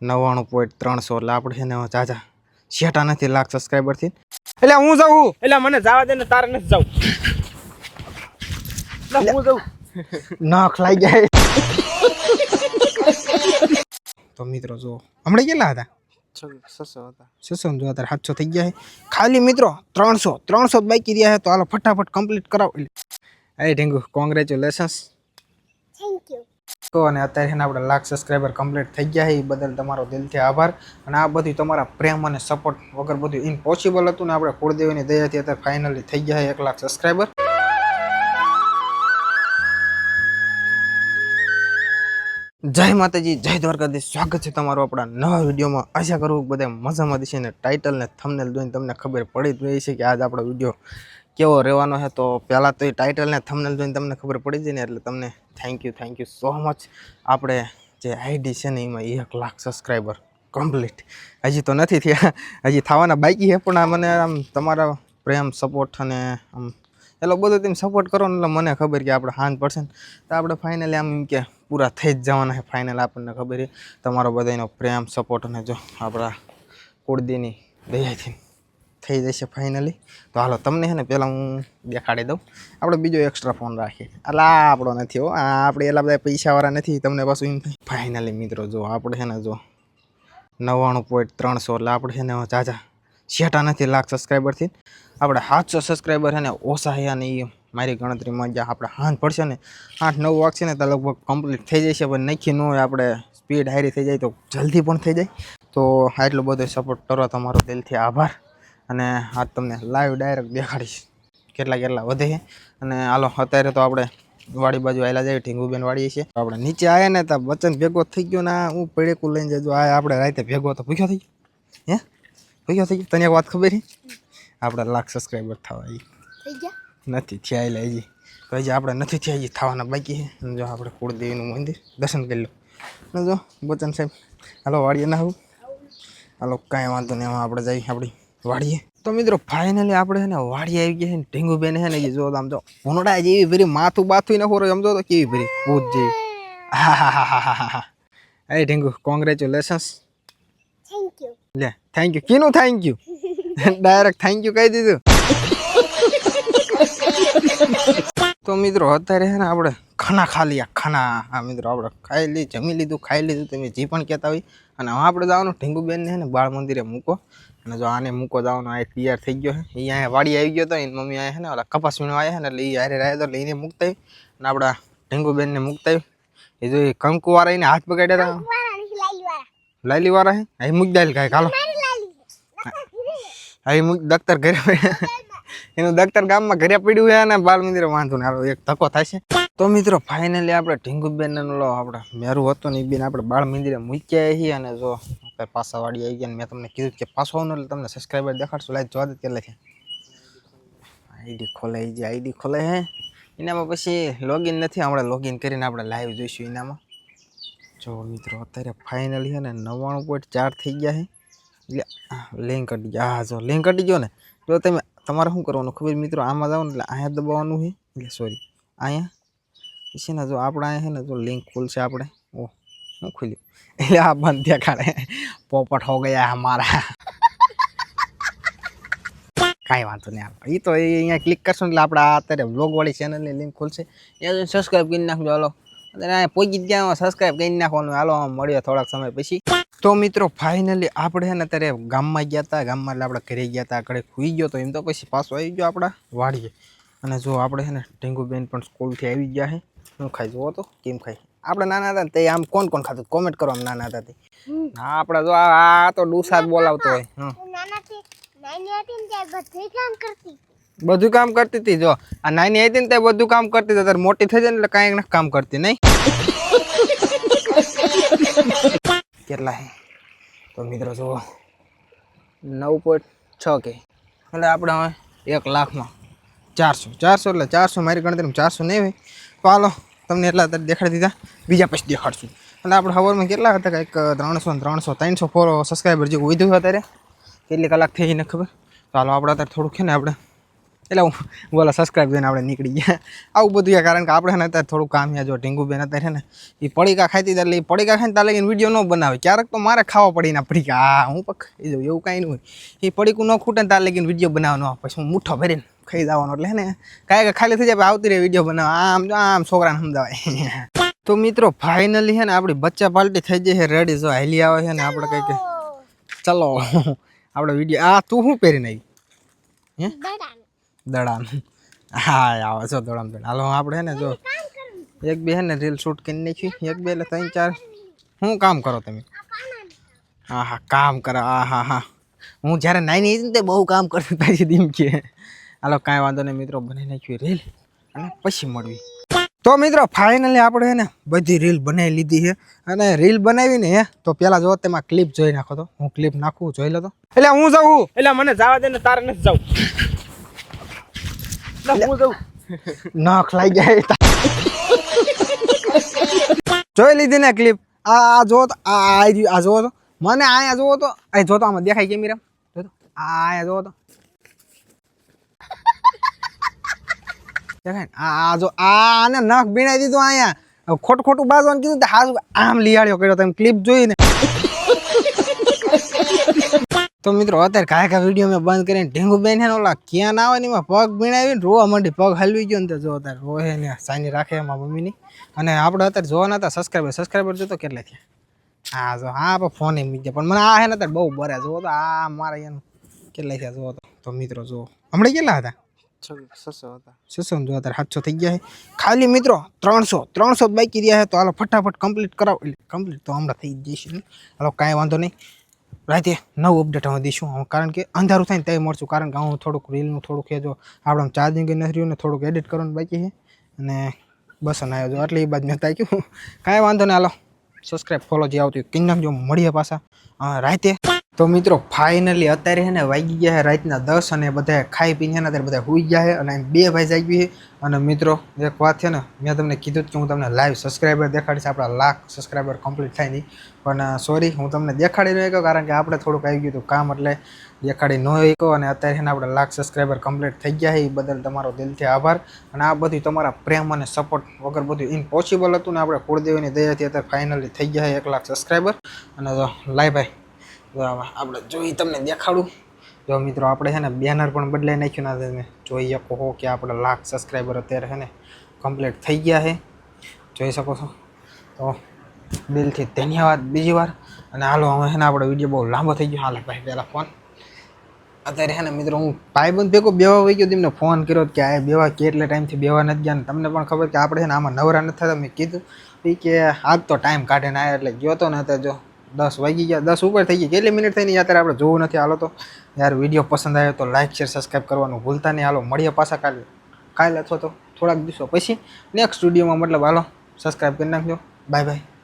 99.300 એટલે આપણે છે ને ચાચા શેટા નથી લાખ સબસ્ક્રાઈબર થી એટલે હું જાઉં એટલે મને જવા દે ને તારે નથી જાવ એટલે હું જાઉં નખ લાગી જાય તો મિત્રો જો હમણાં કેટલા હતા 600 હતા 600 જો અત્યારે 700 થઈ ગયા છે ખાલી મિત્રો 300 બાકી રહ્યા છે તો હાલો ફટાફટ કમ્પ્લીટ કરાવો એ ઢીંગુ કોંગ્રેચ્યુલેશન્સ થેન્ક યુ તો અને અત્યારે છે ને આપણે લાખ સબસ્ક્રાઈબર કમ્પ્લીટ થઈ ગયા છે એ બદલ તમારો દિલથી આભાર અને આ બધું તમારા પ્રેમ અને સપોર્ટ વગર બધું ઇમ્પોસિબલ હતું ને આપણે કુળદેવીની દયાથી અત્યારે ફાઇનલી થઈ ગયા છે 1 લાખ સબસ્ક્રાઈબર જય માતાજી જય દ્વારકાધીશ સ્વાગત છે તમારું આપણા નવા વિડીયોમાં આશા કરું બધા મજામાં દેશે ને ટાઇટલ ને થંબનેલ જોઈને તમને ખબર પડી જ રહી છે કે આજ આપણો વિડીયો કેવો રહેવાનો છે તો પહેલાં તો એ ટાઇટલ ને થંબનેલ જોઈને તમને ખબર પડી જાય ને એટલે તમને થેન્ક યુ સો મચ આપણે જે આઈડી છે ને એમાં 1 લાખ સબસ્ક્રાઈબર કમ્પ્લીટ હજી તો નથી થયા હજી થવાના બાકી છે પણ આ મને આમ તમારા પ્રેમ સપોર્ટ અને આમ એટલો બધો તમે સપોર્ટ કરો ને એટલે મને ખબર કે આપણે 100% તો આપણે ફાઇનલી આમ એમ કે પૂરા થઈ જ જવાના છે ફાઇનલ આપણને ખબર છે તમારો બધાનો પ્રેમ સપોર્ટ અને જો આપણા કુળદીની દયાથી થઈ જશે ફાઇનલી તો હાલો તમને છે ને પહેલાં હું દેખાડી દઉં આપણે બીજો એક્સ્ટ્રા ફોન રાખીએ એટલે આ આપણો નથી હો આ આપણે એટલા બધા પૈસાવાળા નથી તમને પાછું એમ થાય ફાઇનલી મિત્રો જો આપણે છે ને જો 99.300 એટલે આપણે છે ને ચાચા શેટા નથી લાખ સબસ્ક્રાઈબરથી આપણે 700 સબસ્ક્રાઈબર છે ને ઓછા છે અને એ મારી ગણતરીમાં જ્યાં આપણે હાથ પડશે ને 8-9 વાગશે ને તો લગભગ કમ્પ્લીટ થઈ જશે પણ નક્કી ન હોય આપણે સ્પીડ હારી થઈ જાય તો જલ્દી પણ થઈ જાય તો આટલો બધો સપોર્ટ કરો તમારો દિલથી આભાર અને આજ તમને લાઈવ ડાયરેક્ટ દેખાડીશ કેટલા વધે છે અને હાલો અત્યારે તો આપણે વાડી બાજુ આવેલા જાય ઢીંગુબેન વાડીએ છીએ આપણે નીચે આવ્યા ને તો વચન ભેગો થઈ ગયો ને હું પેડેકું લઈને જજો આ આપણે રાતે ભેગો તો ભૂખ્યો થઈ ગયો ભૂખ્યો થઈ ગયો તને એક વાત ખબર છે આપણે લાખ સબસ્ક્રાઈબર થવા થઈ ગયા નથી થયા એટલે હજી તો હજી આપણે નથી થયા હજી થવાના બાકી છે જો આપણે કુળદેવીનું મંદિર દર્શન કરી લો જો બચન સાહેબ હાલો વાડીએ ના આવું હાલો કાંઈ વાંધો નહીં એમાં આપણે જઈએ આપણી વાડીએ તો મિત્રો ફાઇનલી આપણે છે ને વાડીએ આવી ગયા છે ને ઢીંગુબેન છે ને જે જો આમ જો ભૂંડા જેવી ભરી માથું બાથું ન ખોરો સમજો તો કેવી ભરી ભૂત જેવી હા એ ઢીંગુ કોંગ્રેચ્યુલેશન્સ થેન્ક યુ લે થેન્ક યુ કીનું thank you direct thank you કહી દીધું તો મિત્રો અત્યારે છે ને આપણે ખાના ખાલી ખાના હા મિત્રો આપણે જમી લીધું ખાઈ લીધું તમે જે પણ કહેતા હોય અને હવે આપણે જવાનું ઢીંગુબેનને છે ને બાળ મંદિરે મૂકો અને જો આને મૂકો જવાનું આ તૈયાર થઈ ગયો છે એ અહીંયા વાડી આવી ગયો હતો એની મમ્મી અહીંયા છે ને ઓલા કપાસ વીણો આવ્યા છે ને એટલે એ હારે રહ્યા તો એટલે એને મૂકતા અને આપણા ઢીંગુબેનને મૂકતા એ જો એ કંકુવાળા એને હાથ પકડ્યા હતા લાલીવાળા હે અહીં મૂક દાલ કાંઈ હાલો અહીં મૂક દફતર ઘરે એનું દફતર ગામમાં ઘરે પડ્યું છે અને બાળ મંદિરે વાંધો ને હાલો એક ધક્કો થાય છે તો મિત્રો ફાઇનલી આપણે ઢીંગુબેન લો આપણે મેરું હતું ને એ બેન આપણે બાળ મંદિરે મૂક્યા છીએ અને જો આપણે પાછા વાડી આવી ગયા મેં તમને કીધું કે પાછો આવું એટલે તમને સબસ્ક્રાઈબર દેખાડશું લાઈક જોવા દે કેટલા છે આઈડી ખોલે હે એનામાં પછી લોગિન નથી હમણાં લોગિન કરીને આપણે લાઈવ જોઈશું એનામાં જો મિત્રો અત્યારે ફાઇનલી છે ને 99.4 થઈ ગયા છે એટલે લિંક કટી ગયા હા જો લિંક કટી ગયો ને જો તમે તમારે શું કરવાનું ખબર મિત્રો આમાં જાઓ ને એટલે અહીંયા દબાવવાનું છે એટલે સોરી અહીંયા પછી ને જો આપણે અહીંયા છે ને જો લિંક ખુલશે આપણે ઓહ શું ખુલ્યું એટલે આ બંધ દેખાડે પોપટ હો ગયા હમારા કાંઈ વાંધો નહીં એ તો અહીંયા ક્લિક કરશો એટલે આપણે આ અત્યારે બ્લોગવાળી ચેનલની લિંક ખુલશે એ સબસ્ક્રાઈબ કરી નાખજો હાલો અત્યારે પહોંચી જ ગયા સબસ્ક્રાઈબ કરી નાખવાનું હાલો મળ્યો થોડાક સમય પછી તો મિત્રો ફાઇનલી આપણે છે ને અત્યારે ગામમાં ગયા હતા ગામમાં એટલે આપણે ઘરે ગયા હતા ઘરે ખુઈ ગયો તો એમ તો પછી પાછો આવી ગયો આપણા વાડીએ અને જો આપણે છે ને ઢીંગુબેન પણ સ્કૂલથી આવી ગયા છે શું ખાઈ જુઓ તો કેમ ખાઈ આપણે નાના હતા તે આમ કોણ ખાતું કોમેન્ટ કરો આમ નાના હતા તે હા આપણે જો આ તો ડૂસા જ બોલાવતો હોય બધું કામ કરતી હતી જો આ નાની હતી ને તે બધું કામ કરતી હતી અત્યારે મોટી થઈ જાય ને એટલે કાંઈ કામ કરતી નહીં કેટલા છે તો મિત્રો જુઓ 9.6 કે એટલે આપણે હવે 1 લાખમાં 400 એટલે 400 મારી ગણતરીમાં 400 નહીં હોય તો હાલો તમને એટલા અત્યારે દેખાડી દીધા બીજા પછી દેખાડશું એટલે આપણે સવારમાં કેટલા હતા કંઈક 300 સબસ્ક્રાઈબર જેવું વધ્યું અત્યારે કેટલી કલાક થઈ ને ખબર તો હાલો આપણે અત્યારે થોડુંક છે ને આપણે એટલે હું બોલો સબસ્ક્રાઈબ જોઈને આપણે નીકળી ગયા આવું બધું યાર કારણ કે આપણે છે ને અત્યારે થોડું કામ યાર જો ઢીંગુબેન અત્યારે છે ને એ પડીકા ખાતી એટલે એ પડીકા ખાઈને તાલે વિડીયો ન બનાવે ક્યારેક તો મારે ખાવા પડી ના પડીકા હું પક એવું કાંઈ નહીં હોય એ પડીકું ન ખૂટે ને તાર લગીને વિડીયો બનાવવાનો પછી હું મુઠ્ઠો ભરીને ખાઈ જવાનો એટલે હે ને કાંઈ ખાલી થઈ જાય આવતી રહે વિડીયો બનાવવા આમ છોકરાને સમજાવાય તો મિત્રો ફાઇનલી છે ને આપણી બચ્ચા પાર્ટી થઈ જાય છે રેડી જો હાલી આવે છે ને આપણે કંઈક ચલો આપણે વિડીયો તું શું પહેરીને આવી દડામ હા આવે છો દડામ દડ હાલો આપણે હે ને જો એક બે હે ને રીલ શૂટ કરી નાખી એક બે એટલે 3 4 શું કામ કરો તમે હા કામ કરે હા હું જ્યારે નાની હતી ને તે બહુ કામ કરતી પછી દીમ કે હાલો કાંઈ વાંધો નહીં મિત્રો બનાવી નાખ્યું રીલ અને પછી મળવી તો મિત્રો ફાઇનલી આપણે હે ને બધી રીલ બનાવી લીધી છે અને રીલ બનાવીને હે તો પેલા જો તેમાં ક્લિપ જોઈ નાખો તો હું ક્લિપ નાખું જોઈ લો તો એટલે હું જાઉં એટલે મને જવા દે ને તારે નથી જાવ હું જાઉં નખ લાગી જાય જોઈ લીધી ને ક્લિપ આ જો તો આ જો તો મને આયા જોવો તો આ જો તો આમાં દેખાય કેમેરા જો તો આયા જોવો તો દેખાય આ જો આને નખ બીણાઈ દીધું અહીંયા ખોટું બાજવાનું કીધું તો હાજુ આમ લીયાળ્યો કર્યો તમે ક્લિપ જોઈને તો મિત્રો અત્યારે કાંઈ વિડીયો મેં બંધ કરીને ઢીંગુબેન છે ને ઓલા ક્યાં ના આવે ને એમાં પગ બીણાવીને રોવા માંડી પગ હલવી ગયો ને તો જો અત્યારે રોહે ને સાની રાખે એમાં મમ્મીની અને આપણે અત્યારે જોવાના હતા સબસ્ક્રાઈબર જોતો કેટલા થયા હા જો હા આપણે ફોન એમ ગયા પણ મને આ છે ને અત્યારે બહુ બરે જોવો તો આ મારે એનું કેટલા થયા જોવો તો મિત્રો જો હમણાં કેટલા હતા 600 હતા 600 જો અત્યારે 700 થઈ ગયા છે ખાલી મિત્રો 300 બાકી રહ્યા છે તો હાલો ફટાફટ કમ્પ્લીટ કરાવો એટલે કમ્પ્લીટ તો હમણાં થઈ જ જશે હાલો કાંઈ વાંધો નહીં રાતે નવું અપડેટ અમે દઈશું કારણ કે અંધારું થાય ને ત્યાં મળશું કારણ કે હું થોડુંક રીલનું થોડુંક એ જો આપણે ચાર્જિંગ નથી રહ્યું ને થોડુંક એડિટ કરવાનું બાકી છે અને બસ અને આવ્યો જો એટલે એ બાજુ મેં તાક્યું કાંઈ વાંધો નહીં હાલો સબસ્ક્રાઈબ ફોલો જે આવતું કિન નાખજો મળીએ પાછા રાતે તો મિત્રો ફાઇનલી અત્યારે છે ને વાગી ગયા છે રાતના 10 અને બધા ખાઈ પીને અત્યારે બધા સૂઈ ગયા છે અને 2 ભાઈ જાગી છે અને મિત્રો એક વાત છે ને મેં તમને કીધું કે હું તમને લાઈવ સબસ્ક્રાઈબર દેખાડીશ આપણા 1,00,000 સબસ્ક્રાઈબર કમ્પ્લીટ થાય નહીં પણ સોરી હું તમને દેખાડી ન શક્યો કારણ કે આપણે થોડુંક આવી ગયું હતું કામ એટલે દેખાડી ન શક્યો અને અત્યારે છે ને આપણે 1,00,000 સબસ્ક્રાઈબર કમ્પ્લીટ થઈ ગયા છે એ બદલ તમારો દિલથી આભાર અને આ બધું તમારા પ્રેમ અને સપોર્ટ વગર બધું ઇમ્પોસિબલ હતું ને આપણે કુળદેવીની દયાથી અત્યારે ફાઇનલી થઈ ગયા છે 1,00,000 સબસ્ક્રાઈબર અને લાઈ ભાઈ આપણે જોઈ તમને દેખાડું જો મિત્રો આપણે છે ને બેનર પણ બદલાઈ નાખ્યું ના તમે જોઈ શકો હો કે આપણે 1,00,000 સબસ્ક્રાઈબર અત્યારે છે ને કમ્પ્લીટ થઈ ગયા છે જોઈ શકો છો તો દિલથી ધન્યવાદ બીજી વાર અને હાલો હવે છે ને આપણો વિડીયો બહુ લાંબો થઈ ગયો હાલો ભાઈ પહેલાં ફોન અત્યારે છે ને મિત્રો હું ભાઈબંધ ભેગો બેવા વહી ગયો તેમને ફોન કર્યો કે આ બેવા કેટલા ટાઈમથી બેવા નથી ગયા ને તમને પણ ખબર કે આપણે છે ને આમાં નવરા નથી થતા મેં કીધું કે આજ તો ટાઈમ કાઢે ને આવ્યા એટલે ગયો તો ને અત્યારે જો 10 વાગી ગયા 10 ઉપર થઈ ગઈ કેટલી મિનિટ થઈ ને અત્યારે આપણે જોવું નથી હાલો તો યાર વિડીયો પસંદ આવ્યો તો લાઈક શેર સબસ્ક્રાઈબ કરવાનું ભૂલતા નહીં હાલો મળીએ પાછા કાલે અથવા તો થોડાક દિવસો પછી નેક્સ્ટ વિડીયોમાં મતલબ હાલો સબસ્ક્રાઈબ કરી નાખજો બાય બાય